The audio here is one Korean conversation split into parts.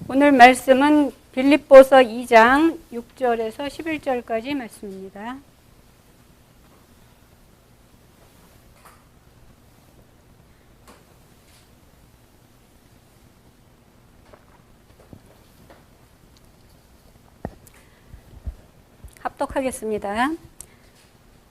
오늘 말씀은 빌립보서 2장 6절에서 11절까지 말씀입니다. 합독하겠습니다.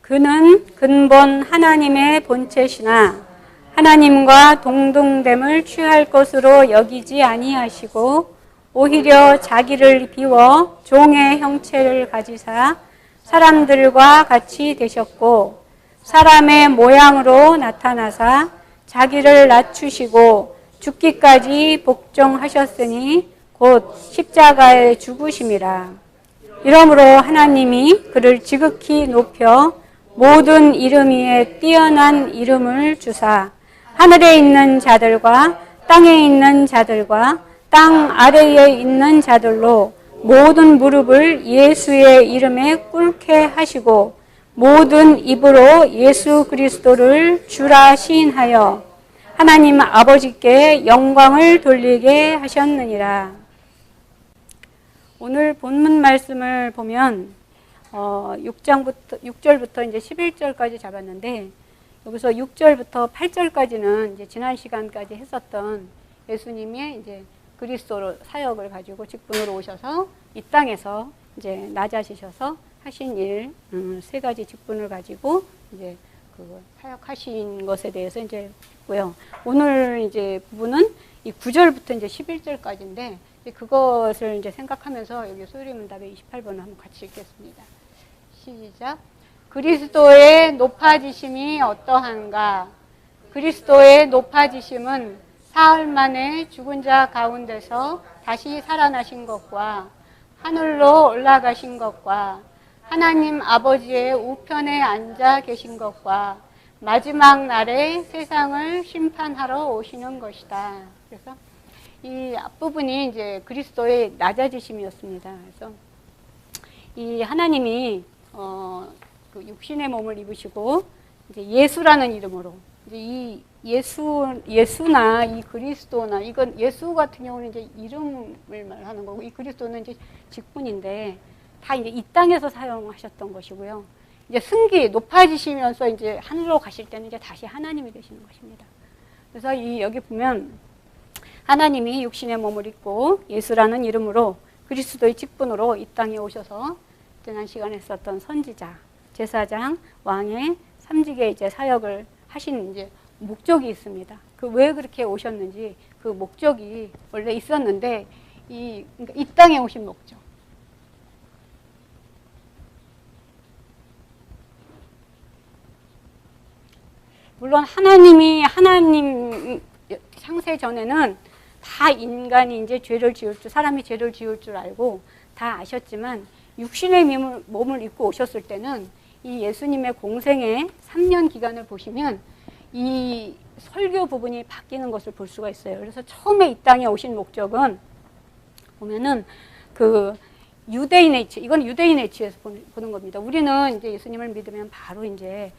그는 근본 하나님의 본체시나 하나님과 동등됨을 취할 것으로 여기지 아니하시고 오히려 자기를 비워 종의 형체를 가지사 사람들과 같이 되셨고 사람의 모양으로 나타나사 자기를 낮추시고 죽기까지 복종하셨으니 곧 십자가에 죽으심이라. 이러므로 하나님이 그를 지극히 높여 모든 이름 위에 뛰어난 이름을 주사 하늘에 있는 자들과 땅에 있는 자들과 땅 아래에 있는 자들로 모든 무릎을 예수의 이름에 꿇게 하시고 모든 입으로 예수 그리스도를 주라 시인하여 하나님 아버지께 영광을 돌리게 하셨느니라. 오늘 본문 말씀을 보면 6절부터 이제 11절까지 잡았는데 여기서 6절부터 8절까지는 이제 지난 시간까지 했었던 예수님의 이제 그리스도로 사역을 가지고 직분으로 오셔서 이 땅에서 이제 낮아지셔서 하신 일 세 가지 직분을 가지고 이제 그 사역하신 것에 대해서 이제 했고요. 오늘 이제 부분은 이 9절부터 이제 11절까지인데 그것을 이제 생각하면서 여기 소리문답의 28번을 한번 같이 읽겠습니다. 시작. 그리스도의 높아지심이 어떠한가? 그리스도의 높아지심은 사흘 만에 죽은 자 가운데서 다시 살아나신 것과 하늘로 올라가신 것과 하나님 아버지의 우편에 앉아 계신 것과 마지막 날에 세상을 심판하러 오시는 것이다. 그래서 이 앞부분이 이제 그리스도의 낮아지심이었습니다. 그래서 이 하나님이 그 육신의 몸을 입으시고 이제 예수라는 이름으로 이제 이 예수나 이 그리스도나 이건 예수 같은 경우는 이제 이름을 말하는 거고 이 그리스도는 이제 직분인데 다 이제 이 땅에서 사용하셨던 것이고요. 이제 승기 높아지시면서 이제 하늘로 가실 때는 이제 다시 하나님이 되시는 것입니다. 그래서 이 여기 보면 하나님이 육신의 몸을 입고 예수라는 이름으로 그리스도의 직분으로 이 땅에 오셔서 지난 시간에 했었던 선지자, 제사장, 왕의 삼직의 이제 사역을 하신 이제 목적이 있습니다. 그 왜 그렇게 오셨는지 그 목적이 원래 있었는데 그러니까 이 땅에 오신 목적. 물론 하나님 창세 전에는 다 인간이 이제 사람이 죄를 지을 줄 알고 다 아셨지만 육신의 몸을 입고 오셨을 때는 이 예수님의 공생의 3년 기간을 보시면 이 설교 부분이 바뀌는 것을 볼 수가 있어요. 그래서 처음에 이 땅에 오신 목적은 보면은 그 유대인의 이치, 이건 유대인의 이치에서 보는 겁니다. 우리는 이제 예수님을 믿으면 바로 이제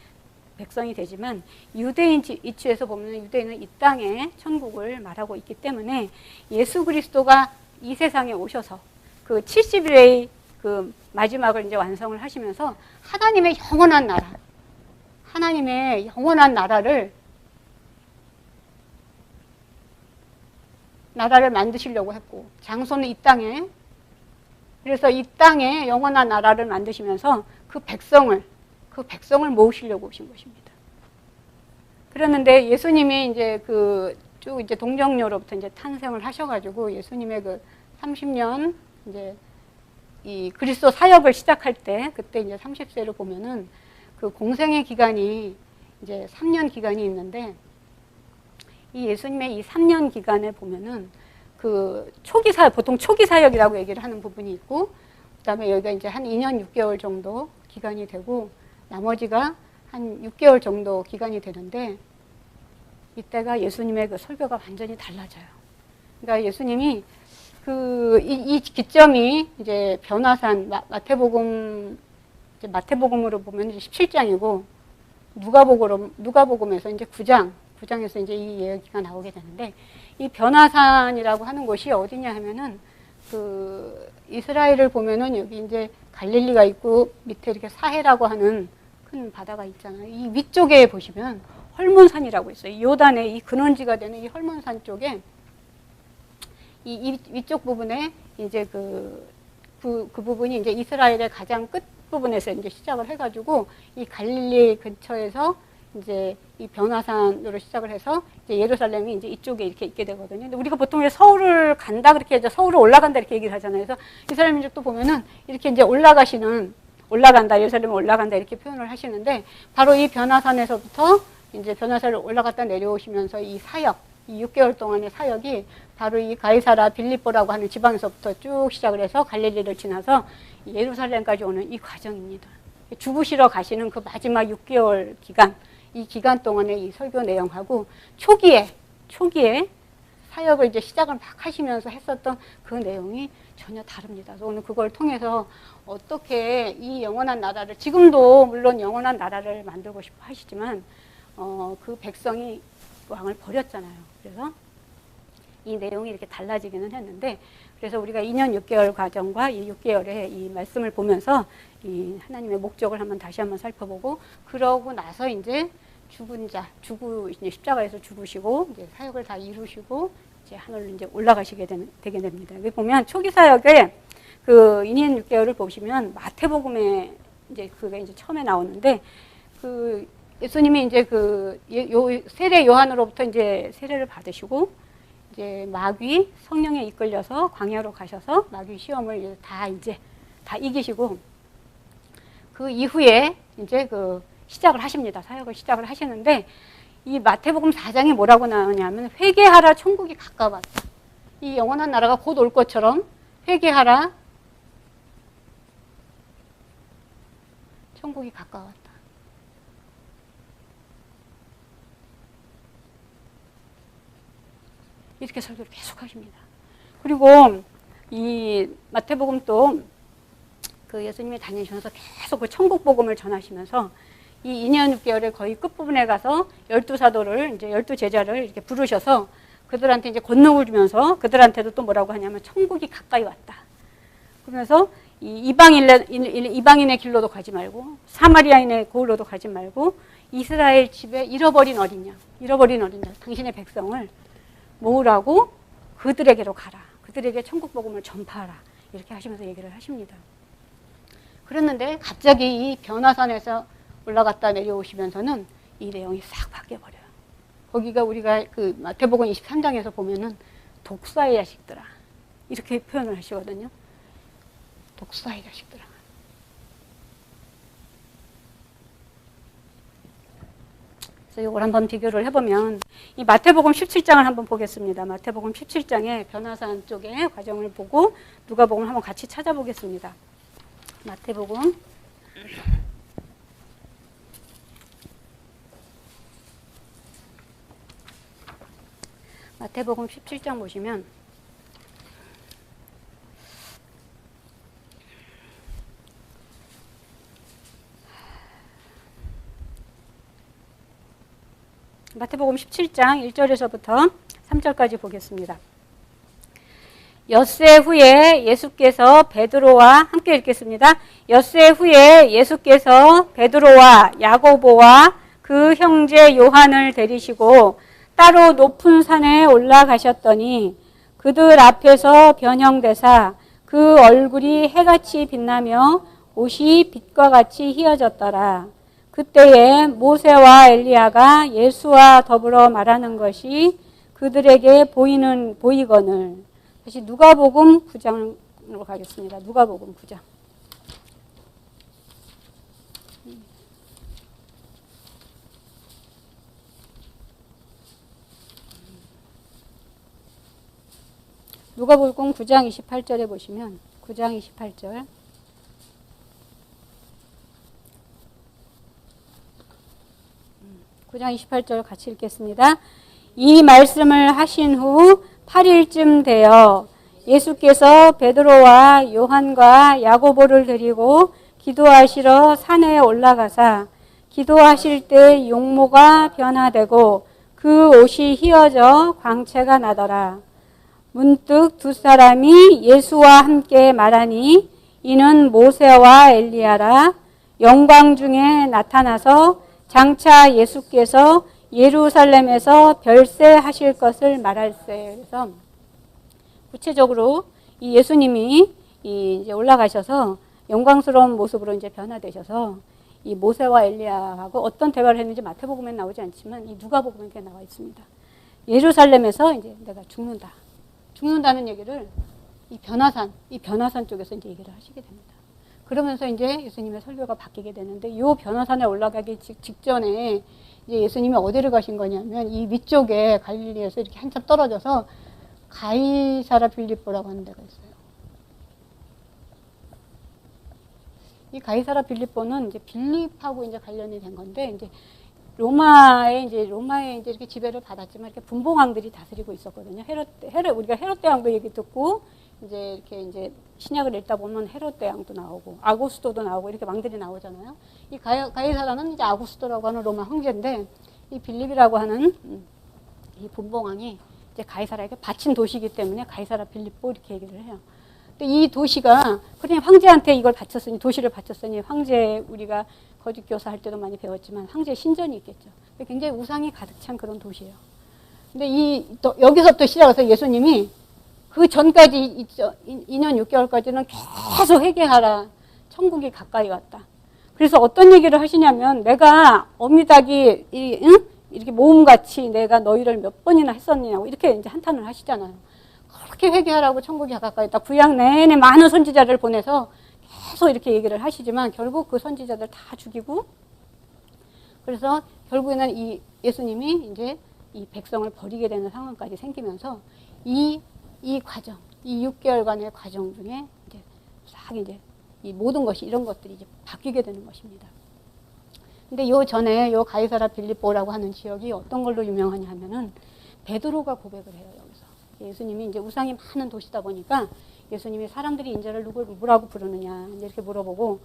백성이 되지만 유대인 이치에서 보면 유대인은 이 땅에 천국을 말하고 있기 때문에 예수 그리스도가 이 세상에 오셔서 그 70일의 그 마지막을 이제 완성을 하시면서 하나님의 영원한 나라를 만드시려고 했고 장소는 이 땅에 그래서 이 땅에 영원한 나라를 만드시면서 그 백성을 모으시려고 오신 것입니다. 그랬는데 예수님이 이제 쭉 이제 동정녀로부터 이제 탄생을 하셔가지고 예수님의 그 30년 이제 이 그리스도 사역을 시작할 때 그때 이제 30세를 보면은 그 공생의 기간이 이제 3년 기간이 있는데 이 예수님의 이 3년 기간에 보면은 그 보통 초기 사역이라고 얘기를 하는 부분이 있고 그다음에 여기가 이제 한 2년 6개월 정도 기간이 되고 나머지가 한 6개월 정도 기간이 되는데 이때가 예수님의 그 설교가 완전히 달라져요. 그러니까 예수님이 이 기점이 이제 변화산 마태복음으로 보면 이제 17장이고 누가복음에서 이제 9장에서 이제 이 얘기가 나오게 되는데 이 변화산이라고 하는 곳이 어디냐 하면은 그 이스라엘을 보면은 여기 이제 갈릴리가 있고 밑에 이렇게 사해라고 하는 큰 바다가 있잖아요. 이 위쪽에 보시면 헐몬산이라고 있어요. 요단의 이 근원지가 되는 이 헐몬산 쪽에 이 위쪽 부분에 이제 그 부분이 이제 이스라엘의 가장 끝 부분에서 이제 시작을 해가지고 이 갈릴리 근처에서 이제 이 변화산으로 시작을 해서 이제 예루살렘이 이제 이쪽에 이렇게 있게 되거든요. 근데 우리가 보통 서울을 간다 그렇게 해서 서울을 올라간다 이렇게 얘기를 하잖아요. 그래서 이스라엘 민족도 보면은 이렇게 이제 올라간다, 예루살렘 올라간다 이렇게 표현을 하시는데 바로 이 변화산에서부터 이제 변화산을 올라갔다 내려오시면서 이 사역, 이 6개월 동안의 사역이 바로 이 가이사라 빌립보라고 하는 지방에서부터 쭉 시작을 해서 갈릴리를 지나서 예루살렘까지 오는 이 과정입니다. 죽으시러 가시는 그 마지막 6개월 기간, 이 기간 동안의 이 설교 내용하고 초기에 사역을 이제 시작을 막 하시면서 했었던 그 내용이 전혀 다릅니다. 그래서 오늘 그걸 통해서 어떻게 이 영원한 나라를, 지금도 물론 영원한 나라를 만들고 싶어 하시지만 그 백성이 왕을 버렸잖아요. 그래서 이 내용이 이렇게 달라지기는 했는데, 그래서 우리가 2년 6개월 과정과 이 6개월의 이 말씀을 보면서 이 하나님의 목적을 다시 한번 살펴보고, 그러고 나서 이제 이제 십자가에서 죽으시고 이제 사역을 다 이루시고 이제 하늘로 이제 올라가시게 되게 됩니다. 여기 보면 초기 사역에 그 2년 6개월을 보시면 마태복음에 이제 그게 이제 처음에 나오는데, 그 예수님이 이제 세례 요한으로부터 이제 세례를 받으시고 이제 마귀 성령에 이끌려서 광야로 가셔서 마귀 시험을 다 이기시고 그 이후에 이제 시작을 하십니다. 사역을 시작을 하시는데, 이 마태복음 4장에 뭐라고 나오냐면 회개하라, 천국이 가까웠다. 이 영원한 나라가 곧 올 것처럼 회개하라, 천국이 가까웠다. 이렇게 설교를 계속 하십니다. 그리고 이 마태복음 또 그 예수님이 다니시면서 계속 그 천국 복음을 전하시면서 이 2년 6개월의 거의 끝부분에 가서 12사도를 이제 12제자를 이렇게 부르셔서 그들한테 이제 권능을 주면서 그들한테도 또 뭐라고 하냐면 천국이 가까이 왔다. 그러면서 이 이방인의 길로도 가지 말고 사마리아인의 고을로도 가지 말고 이스라엘 집에 잃어버린 어린 양, 당신의 백성을 모으라고 그들에게로 가라. 그들에게 천국 복음을 전파하라. 이렇게 하시면서 얘기를 하십니다. 그랬는데 갑자기 이 변화산에서 올라갔다 내려오시면서는 이 내용이 싹 바뀌어버려요. 거기가 우리가 그 마태복음 23장에서 보면은 독사의 자식들아 이렇게 표현을 하시거든요. 독사의 자식들아. 그래서 이걸 한번 비교를 해보면 이 마태복음 17장을 한번 보겠습니다. 마태복음 17장에 변화산 쪽의 과정을 보고 누가복음을 한번 같이 찾아보겠습니다. 마태복음 17장 보시면 마태복음 17장 1절에서부터 3절까지 보겠습니다. 엿새 후에 예수께서 베드로와 함께 읽겠습니다. 엿새 후에 예수께서 베드로와 야고보와 그 형제 요한을 데리시고 따로 높은 산에 올라가셨더니 그들 앞에서 변형되사 그 얼굴이 해같이 빛나며 옷이 빛과 같이 희어졌더라. 그때에 모세와 엘리야가 예수와 더불어 말하는 것이 그들에게 보이거늘. 다시 누가복음 9장으로 가겠습니다. 누가복음 9장. 누가복음 9장 28절에 보시면 9장 28절 9장 28절 같이 읽겠습니다. 이 말씀을 하신 후 8일쯤 되어 예수께서 베드로와 요한과 야고보를 데리고 기도하시러 산에 올라가사 기도하실 때 용모가 변화되고 그 옷이 휘어져 광채가 나더라. 문득 두 사람이 예수와 함께 말하니 이는 모세와 엘리야라. 영광 중에 나타나서 장차 예수께서 예루살렘에서 별세하실 것을 말할세. 그래서 구체적으로 이 예수님이 이제 올라가셔서 영광스러운 모습으로 이제 변화되셔서 이 모세와 엘리야하고 어떤 대화를 했는지 마태복음에 나오지 않지만 이 누가복음에 나와 있습니다. 예루살렘에서 이제 내가 죽는다는 얘기를 이 변화산 쪽에서 이제 얘기를 하시게 됩니다. 그러면서 이제 예수님의 설교가 바뀌게 되는데 이 변화산에 올라가기 직전에 이제 예수님이 어디를 가신 거냐면 이 위쪽에 갈릴리에서 이렇게 한참 떨어져서 가이사라 빌립보라고 하는 데가 있어요. 이 가이사라 빌립보는 이제 빌립하고 이제 관련이 된 건데 이제 로마에 이제 이렇게 지배를 받았지만 이렇게 분봉왕들이 다스리고 있었거든요. 우리가 헤롯 대왕도 얘기 듣고 이제 이렇게 이제 신약을 읽다 보면 헤롯 대왕도 나오고 아구스토도 나오고 이렇게 왕들이 나오잖아요. 이 가이사라는 이제 아구스토라고 하는 로마 황제인데 이 빌립이라고 하는 이 분봉왕이 이제 가이사라에게 바친 도시이기 때문에 가이사라 빌립보 이렇게 얘기를 해요. 근데 이 도시가 그냥 황제한테 이걸 바쳤으니 도시를 바쳤으니 황제 우리가 거짓 교사 할 때도 많이 배웠지만 황제 신전이 있겠죠. 굉장히 우상이 가득 찬 그런 도시예요. 근데 여기서 또 시작해서 예수님이 그 전까지 2년 6개월까지는 계속 회개하라. 천국이 가까이 왔다. 그래서 어떤 얘기를 하시냐면 내가 어미닭이 이렇게 모음같이 내가 너희를 몇 번이나 했었느냐고 이렇게 이제 한탄을 하시잖아요. 그렇게 회개하라고 천국이 가까이 있다. 구약 내내 많은 선지자를 보내서 계속 이렇게 얘기를 하시지만 결국 그 선지자들 다 죽이고 그래서 결국에는 이 예수님이 이제 이 백성을 버리게 되는 상황까지 생기면서 이 과정, 이 6개월간의 과정 중에 이제 싹 이제 이 모든 것이 이런 것들이 이제 바뀌게 되는 것입니다. 근데 요 전에 요 가이사라 빌립보라고 하는 지역이 어떤 걸로 유명하냐 하면은 베드로가 고백을 해요, 여기서. 예수님이 이제 우상이 많은 도시다 보니까 예수님이 사람들이 인자를 누구라고 부르느냐 이렇게 물어보고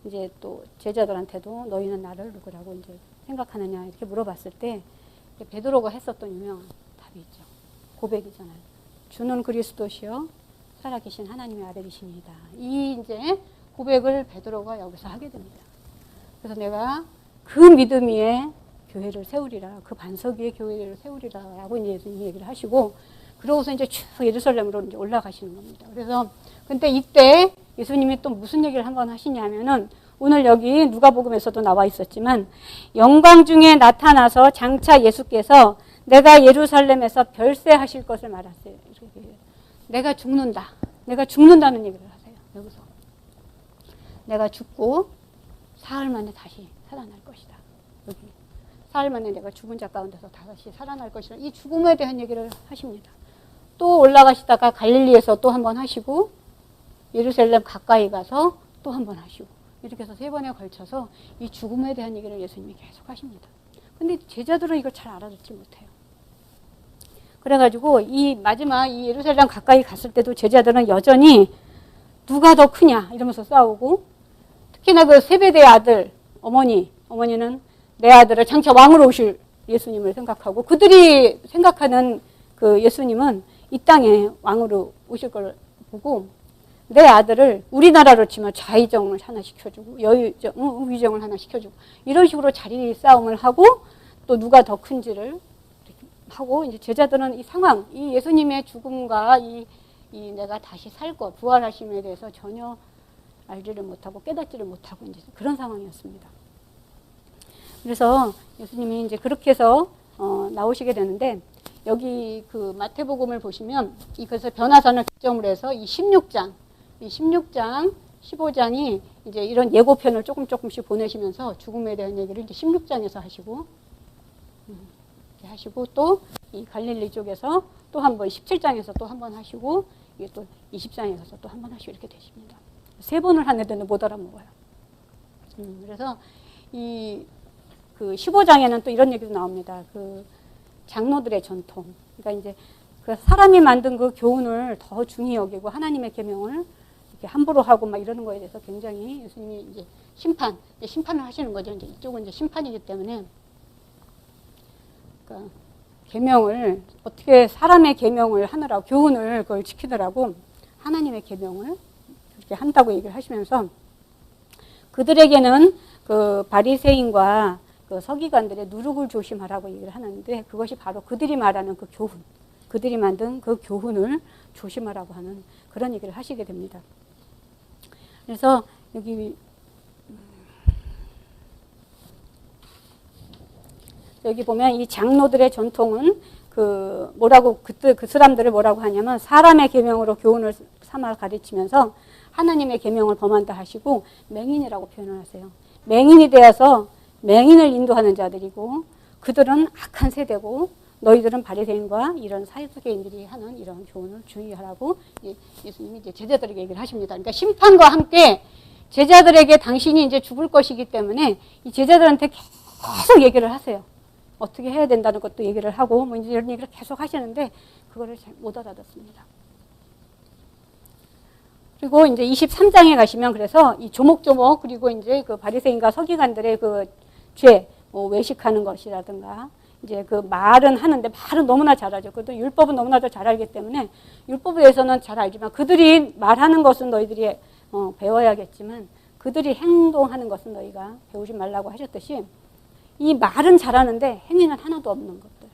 이제 또 제자들한테도 너희는 나를 누구라고 이제 생각하느냐 이렇게 물어봤을 때 베드로가 했었던 유명한 답이 있죠. 고백이잖아요. 주는 그리스도시요 살아계신 하나님의 아들이십니다. 이 이제 고백을 베드로가 여기서 하게 됩니다. 그래서 내가 그 믿음 위에 교회를 세우리라, 그 반석 위에 교회를 세우리라라고 이제 예수님이 얘기를 하시고, 그러고서 이제 쭉 예루살렘으로 이제 올라가시는 겁니다. 그래서 근데 이때 예수님이 또 무슨 얘기를 한번 하시냐면은 오늘 여기 누가복음에서도 나와 있었지만 영광 중에 나타나서 장차 예수께서 내가 예루살렘에서 별세하실 것을 말하세요. 내가 죽는다는 얘기를 하세요. 여기서 내가 죽고 사흘 만에 다시 살아날 것이다. 여기 사흘 만에 내가 죽은 자 가운데서 다시 살아날 것이다. 이 죽음에 대한 얘기를 하십니다. 또 올라가시다가 갈릴리에서 또 한 번 하시고 예루살렘 가까이 가서 또 한 번 하시고 이렇게 해서 3번에 걸쳐서 이 죽음에 대한 얘기를 예수님이 계속 하십니다. 근데 제자들은 이걸 잘 알아듣지 못해요. 그래가지고 이 마지막 이 예루살렘 가까이 갔을 때도 제자들은 여전히 누가 더 크냐 이러면서 싸우고, 특히나 그 세베대의 아들 어머니는 내 아들을 장차 왕으로 오실 예수님을 생각하고, 그들이 생각하는 그 예수님은 이 땅에 왕으로 오실 걸 보고 내 아들을 우리나라로 치면 좌의정을 하나 시켜주고 우의정을 하나 시켜주고 이런 식으로 자리 싸움을 하고 또 누가 더 큰지를 하고, 이제 제자들은 이 상황, 이 예수님의 죽음과 이 내가 다시 살 것, 부활하심에 대해서 전혀 알지를 못하고 깨닫지를 못하고 이제 그런 상황이었습니다. 그래서 예수님이 이제 그렇게 해서 나오시게 되는데, 여기 그 마태복음을 보시면 그래서 변화산을 기점으로 해서 이 16장, 15장이 이제 이런 예고편을 조금씩 보내시면서 죽음에 대한 얘기를 이제 16장에서 하시고 또 이 갈릴리 쪽에서 또 한 번 17장에서 또 한 번 하시고 이게 또 20장에 가서 또 한 번 하시고 이렇게 되십니다. 3번을 하는데도 못 알아먹어요. 그래서 그 15장에는 또 이런 얘기도 나옵니다. 그 장로들의 전통. 그러니까 이제 그 사람이 만든 그 교훈을 더 중히 여기고 하나님의 계명을 이렇게 함부로 하고 막 이러는 거에 대해서 굉장히 예수님이 이제 심판을 하시는 거죠. 이제 이쪽은 이제 심판이기 때문에. 그러니까 계명을 어떻게 사람의 계명을 하느라고 교훈을 그걸 지키느라고 하나님의 계명을 그렇게 한다고 얘기를 하시면서 그들에게는 그 바리새인과 그 서기관들의 누룩을 조심하라고 얘기를 하는데 그것이 바로 그들이 말하는 그 교훈, 그들이 만든 그 교훈을 조심하라고 하는 그런 얘기를 하시게 됩니다. 그래서 여기 보면 이 장로들의 전통은 그 뭐라고 그 사람들을 뭐라고 하냐면 사람의 계명으로 교훈을 삼아 가르치면서 하나님의 계명을 범한다 하시고 맹인이라고 표현을 하세요. 맹인이 되어서 맹인을 인도하는 자들이고 그들은 악한 세대고 너희들은 바리새인과 이런 사회계인들이 하는 이런 교훈을 주의하라고 예수님이 이제 제자들에게 얘기를 하십니다. 그러니까 심판과 함께 제자들에게 당신이 이제 죽을 것이기 때문에 이 제자들한테 계속 얘기를 하세요. 어떻게 해야 된다는 것도 얘기를 하고 뭐 이제 이런 얘기를 계속 하시는데 그거를 잘 못 알아듣습니다. 그리고 이제 23장에 가시면 그래서 이 조목조목 그리고 이제 그 바리새인과 서기관들의 그 죄, 뭐 외식하는 것이라든가 이제 그 말은 하는데 말은 너무나 잘하죠. 그것도 율법은 너무나도 잘 알기 때문에 율법에 대해서는 잘 알지만 그들이 말하는 것은 너희들이 배워야겠지만 그들이 행동하는 것은 너희가 배우지 말라고 하셨듯이 이 말은 잘하는데 행위는 하나도 없는 것들,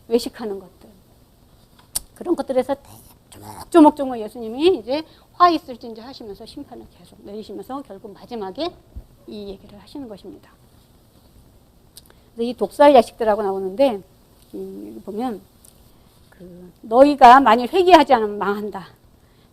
외식하는 것들 그런 것들에서 조목조목 예수님이 이제 화 있을진지 하시면서 심판을 계속 내리시면서 결국 마지막에 이 얘기를 하시는 것입니다. 이 독사의 자식들하고 나오는데 보면 너희가 만일 회개하지 않으면 망한다.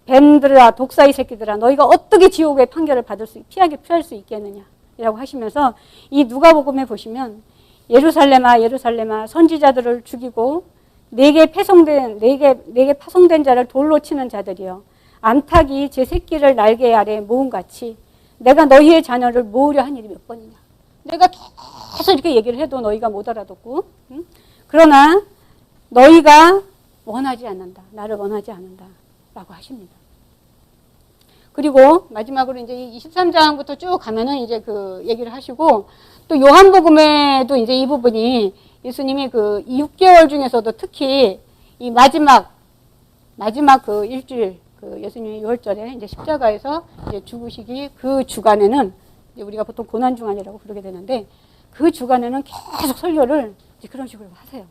뱀들아 독사의 새끼들아 너희가 어떻게 지옥의 판결을 피할 수 있겠느냐 이라고 하시면서 이 누가복음에 보시면 예루살렘아 예루살렘아 선지자들을 죽이고 내게 파송된 자를 돌로 치는 자들이여 암탉이 제 새끼를 날개 아래 모음같이 내가 너희의 자녀를 모으려 한 일이 몇 번이냐. 내가 계속 이렇게 얘기를 해도 너희가 못 알아듣고 그러나 너희가 원하지 않는다. 나를 원하지 않는다 라고 하십니다. 그리고 마지막으로 이제 23장부터 쭉 가면은 이제 그 얘기를 하시고 또 요한복음에도 이제 이 부분이 예수님이 그 6개월 중에서도 특히 이 마지막 그 일주일 그 예수님이 6월절에 이제 십자가에서 이제 죽으시기 그 주간에는 이제 우리가 보통 고난주간이라고 부르게 되는데 그 주간에는 계속 설교를 이제 그런 식으로 하세요.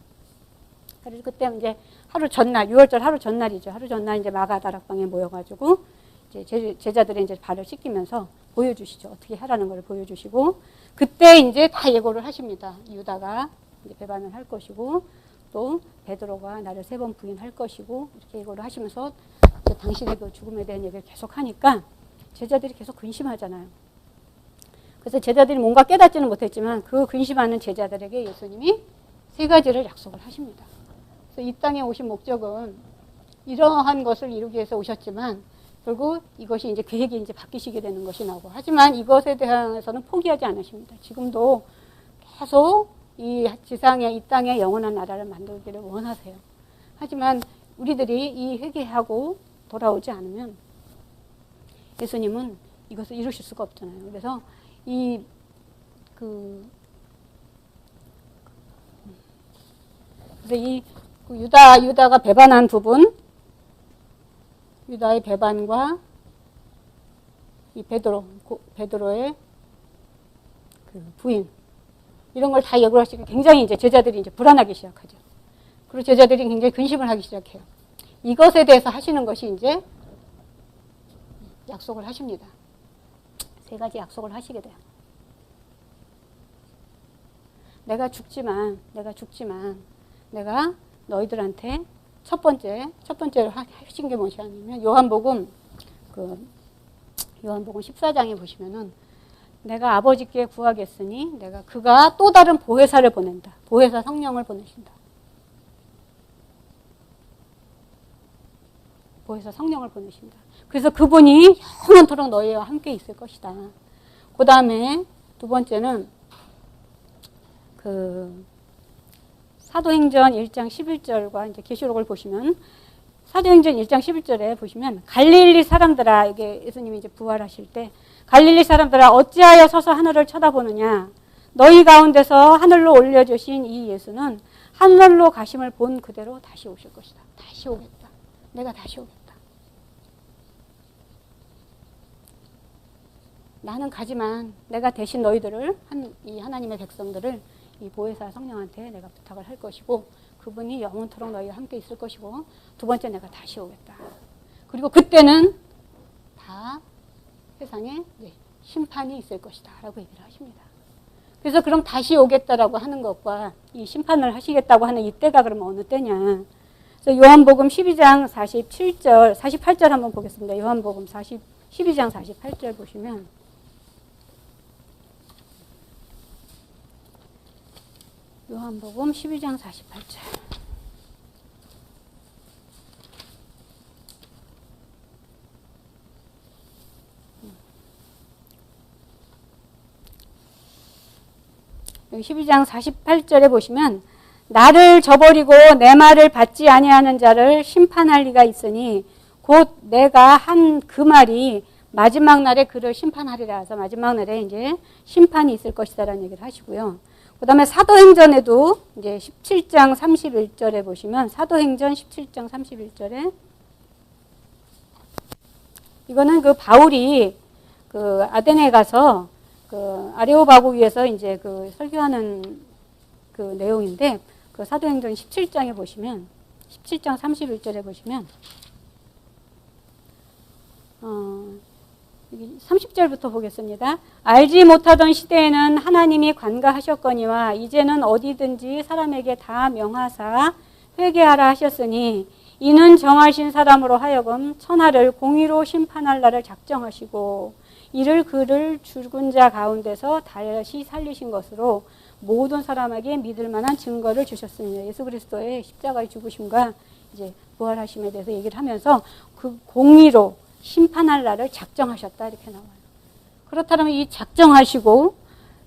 그래서 그때 이제 하루 전날 6월절 하루 전날이죠. 하루 전날 이제 마가다락방에 모여가지고 이제 제자들의 이제 발을 씻기면서 보여주시죠. 어떻게 하라는 걸 보여주시고 그때 이제 다 예고를 하십니다. 유다가 이제 배반을 할 것이고 또 베드로가 나를 3번 부인할 것이고 이렇게 예고를 하시면서 이제 당신의 그 죽음에 대한 얘기를 계속 하니까 제자들이 계속 근심하잖아요. 그래서 제자들이 뭔가 깨닫지는 못했지만 그 근심하는 제자들에게 예수님이 3가지를 약속을 하십니다. 그래서 이 땅에 오신 목적은 이러한 것을 이루기 위해서 오셨지만 결국 이것이 이제 계획이 이제 바뀌시게 되는 것이 나오고 하지만 이것에 대해서는 포기하지 않으십니다. 지금도 계속 이 지상에 이 땅에 영원한 나라를 만들기를 원하세요. 하지만 우리들이 이 회개하고 돌아오지 않으면 예수님은 이것을 이루실 수가 없잖아요. 그래서 이 유다가 배반한 부분, 유다의 배반과 이 베드로의 그 부인, 이런 걸 다 예고를 하시고 굉장히 이제 제자들이 이제 불안하기 시작하죠. 그리고 제자들이 굉장히 근심을 하기 시작해요. 이것에 대해서 하시는 것이 이제 약속을 하십니다. 3가지 약속을 하시게 돼요. 내가 죽지만 내가 너희들한테 첫 번째로 하신 게 무엇이냐면 요한복음 14장에 보시면은 내가 아버지께 구하겠으니 그가 또 다른 보혜사를 보낸다. 보혜사 성령을 보내신다. 보혜사 성령을 보내신다. 그래서 그분이 영원토록 너희와 함께 있을 것이다. 그 다음에 2번째는 사도행전 1장 11절과 이제 계시록을 보시면 사도행전 1장 11절에 보시면 갈릴리 사람들아 이게 예수님이 이제 부활하실 때 갈릴리 사람들아 어찌하여 서서 하늘을 쳐다보느냐 너희 가운데서 하늘로 올려주신 이 예수는 하늘로 가심을 본 그대로 다시 오실 것이다. 다시 오겠다. 내가 다시 오겠다. 나는 가지만 내가 대신 너희들을 이 하나님의 백성들을 이 보혜사 성령한테 내가 부탁을 할 것이고 그분이 영원토록 너희와 함께 있을 것이고 두 번째 내가 다시 오겠다. 그리고 그때는 다 세상에 심판이 있을 것이다 라고 얘기를 하십니다. 그래서 그럼 다시 오겠다라고 하는 것과 이 심판을 하시겠다고 하는 이때가 그러면 어느 때냐. 그래서 요한복음 12장 47절, 48절 한번 보겠습니다. 요한복음 12장 48절 보시면 요한복음 12장 48절. 여기 12장 48절에 보시면 나를 저버리고 내 말을 받지 아니하는 자를 심판할 리가 있으니 곧 내가 한 그 말이 마지막 날에 그를 심판하리라 해서 마지막 날에 이제 심판이 있을 것이다라는 얘기를 하시고요. 그 다음에 사도행전에도 이제 17장 31절에 보시면 사도행전 17장 31절에 이거는 그 바울이 그 아데네에 가서 그 아레오바고 위에서 이제 그 설교하는 그 내용인데 그 사도행전 17장에 보시면 17장 31절에 보시면 30절부터 보겠습니다. 알지 못하던 시대에는 하나님이 관가하셨거니와 이제는 어디든지 사람에게 다 명하사 회개하라 하셨으니 이는 정하신 사람으로 하여금 천하를 공의로 심판할 날을 작정하시고 이를 그를 죽은 자 가운데서 다시 살리신 것으로 모든 사람에게 믿을 만한 증거를 주셨습니다. 예수 그리스도의 십자가의 죽으심과 이제 부활하심에 대해서 얘기를 하면서 그 공의로 심판할 날을 작정하셨다 이렇게 나와요. 그렇다면 이 작정하시고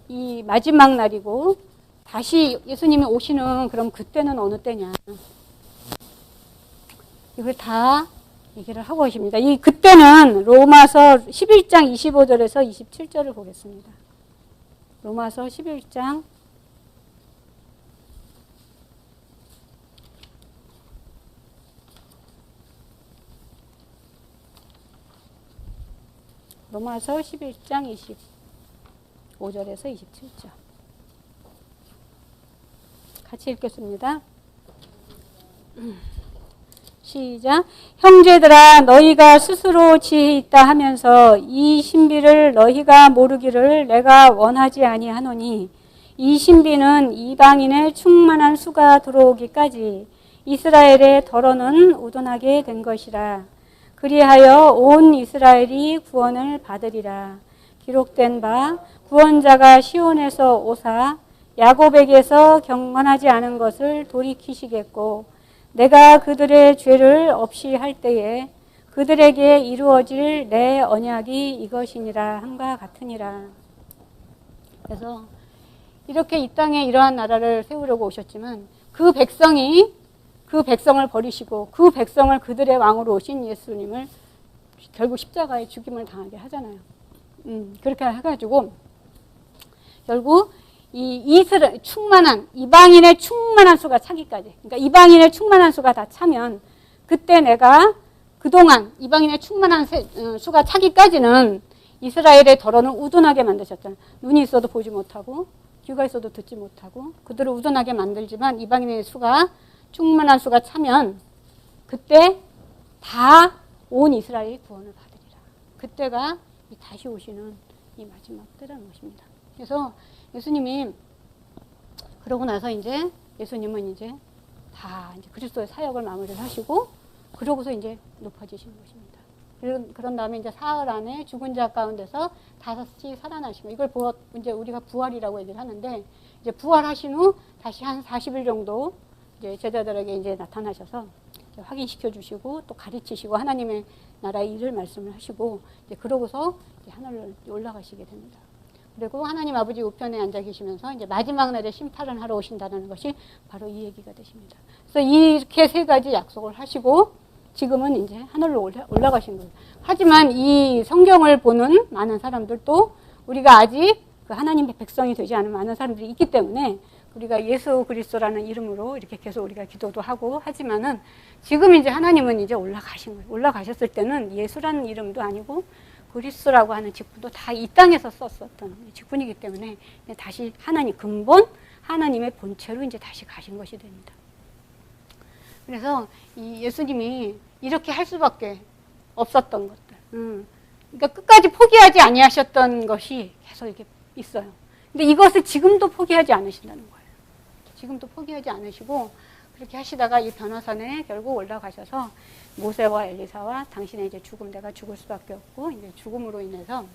이 마지막 날이고 다시 예수님이 오시는 그럼 그때는 어느 때냐. 이걸 다 얘기를 하고 계십니다. 이 그때는 로마서 11장 25절에서 27절을 보겠습니다. 로마서 11장 11장 25절에서 27절. 같이 읽겠습니다. 시작. 형제들아 너희가 스스로 지혜 있다 하면서 이 신비를 너희가 모르기를 내가 원하지 아니하노니 이 신비는 이방인의 충만한 수가 들어오기까지 이스라엘의 덜어는 우둔하게 된 것이라. 그리하여 온 이스라엘이 구원을 받으리라. 기록된 바 구원자가 시온에서 오사 야곱에게서 경건하지 않은 것을 돌이키시겠고 내가 그들의 죄를 없이 할 때에 그들에게 이루어질 내 언약이 이것이니라 함과 같으니라. 그래서 이렇게 이 땅에 이러한 나라를 세우려고 오셨지만 그 백성을 버리시고 그 백성을 그들의 왕으로 오신 예수님을 결국 십자가에 죽임을 당하게 하잖아요. 그렇게 해가지고 결국 이 이스라엘 충만한 이방인의 충만한 수가 차기까지, 그러니까 이방인의 충만한 수가 다 차면 그때 내가 그동안 이방인의 충만한 수가 차기까지는 이스라엘의 덜어는 우둔하게 만드셨잖아요. 눈이 있어도 보지 못하고 귀가 있어도 듣지 못하고 그들을 우둔하게 만들지만 이방인의 수가 충만한 수가 차면 그때 다 온 이스라엘이 구원을 받으리라. 그때가 다시 오시는 이 마지막 때라는 것입니다. 그래서 예수님이 그러고 나서 이제 예수님은 이제 다 이제 그리스도의 사역을 마무리를 하시고 그러고서 이제 높아지시는 것입니다. 그런 다음에 이제 사흘 안에 죽은 자 가운데서 다섯이 살아나시고 이걸 이제 우리가 부활이라고 얘기를 하는데 이제 부활하신 후 다시 한 40일 정도 이제 제자들에게 이제 나타나셔서 이제 확인시켜 주시고 또 가르치시고 하나님의 나라의 일을 말씀을 하시고 이제 그러고서 이제 하늘로 올라가시게 됩니다. 그리고 하나님 아버지 우편에 앉아 계시면서 이제 마지막 날에 심판을 하러 오신다는 것이 바로 이 얘기가 되십니다. 그래서 이렇게 세 가지 약속을 하시고 지금은 이제 하늘로 올라가신 거예요. 하지만 이 성경을 보는 많은 사람들도 우리가 아직 그 하나님의 백성이 되지 않은 많은 사람들이 있기 때문에 우리가 예수 그리스도라는 이름으로 이렇게 계속 우리가 기도도 하고 하지만은 지금 이제 하나님은 이제 올라가신 거예요. 올라가셨을 때는 예수라는 이름도 아니고 그리스도라고 하는 직분도 다 이 땅에서 썼었던 직분이기 때문에 다시 하나님 근본 하나님의 본체로 이제 다시 가신 것이 됩니다. 그래서 이 예수님이 이렇게 할 수밖에 없었던 것들. 그러니까 끝까지 포기하지 아니하셨던 것이 계속 이렇게 있어요. 근데 이것을 지금도 포기하지 않으신다는 거예요. 지금도 포기하지 않으시고 그렇게 하시다가 이 변화산에 결국 올라가셔서 모세와 엘리사와 당신의 이제 죽음, 내가 죽을 수밖에 없고 이제 죽음으로 인해서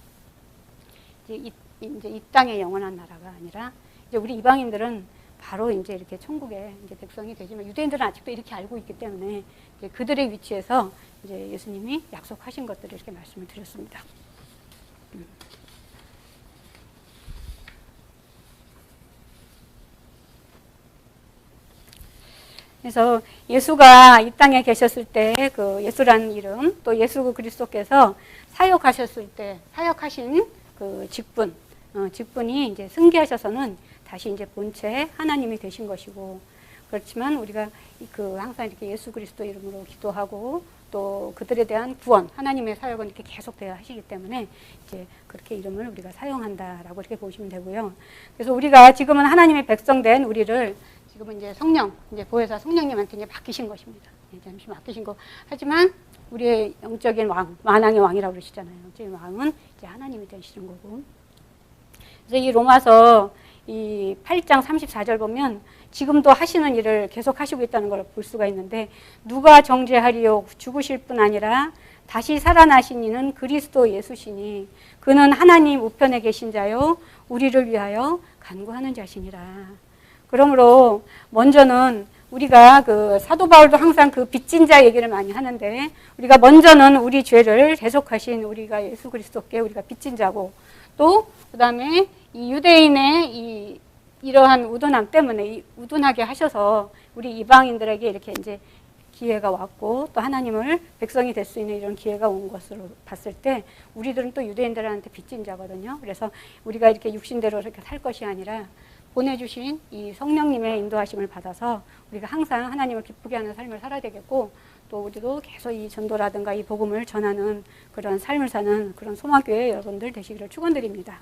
이제 이 땅의 영원한 나라가 아니라 이제 우리 이방인들은 바로 이제 이렇게 천국의 이제 백성이 되지만 유대인들은 아직도 이렇게 알고 있기 때문에 이제 그들의 위치에서 이제 예수님이 약속하신 것들을 이렇게 말씀을 드렸습니다. 그래서 예수가 이 땅에 계셨을 때 그 예수라는 이름, 또 예수 그리스도께서 사역하셨을 때 사역하신 그 직분이 이제 승계하셔서는 다시 이제 본체 하나님이 되신 것이고, 그렇지만 우리가 그 항상 이렇게 예수 그리스도 이름으로 기도하고 또 그들에 대한 구원, 하나님의 사역은 이렇게 계속되어야 하시기 때문에 이제 그렇게 이름을 우리가 사용한다라고 이렇게 보시면 되고요. 그래서 우리가 지금은 하나님의 백성된 우리를 지금은 이제 성령, 이제 보혜사 성령님한테 이제 맡기신 것입니다. 잠시 맡기신 거. 하지만 우리의 영적인 왕, 만왕의 왕이라고 그러시잖아요. 영적인 왕은 이제 하나님이 되시는 거고. 그래서 이 로마서 이 8장 34절 보면 지금도 하시는 일을 계속 하시고 있다는 걸 볼 수가 있는데, 누가 정죄하리요? 죽으실 뿐 아니라 다시 살아나신 이는 그리스도 예수시니 그는 하나님 우편에 계신 자요 우리를 위하여 간구하는 자시니라. 그러므로 먼저는 우리가 그 사도 바울도 항상 그 빚진 자 얘기를 많이 하는데, 우리가 먼저는 우리 죄를 대속하신 우리가 예수 그리스도께 우리가 빚진 자고, 또 그다음에 이 유대인의 이러한 우둔함 때문에 우둔하게 하셔서 우리 이방인들에게 이렇게 이제 기회가 왔고, 또 하나님을 백성이 될 수 있는 이런 기회가 온 것으로 봤을 때 우리들은 또 유대인들한테 빚진 자거든요. 그래서 우리가 이렇게 육신대로 이렇게 살 것이 아니라 보내주신 이 성령님의 인도하심을 받아서 우리가 항상 하나님을 기쁘게 하는 삶을 살아야 되겠고, 또 우리도 계속 이 전도라든가 이 복음을 전하는 그런 삶을 사는 그런 소망교회 여러분들 되시기를 축원드립니다.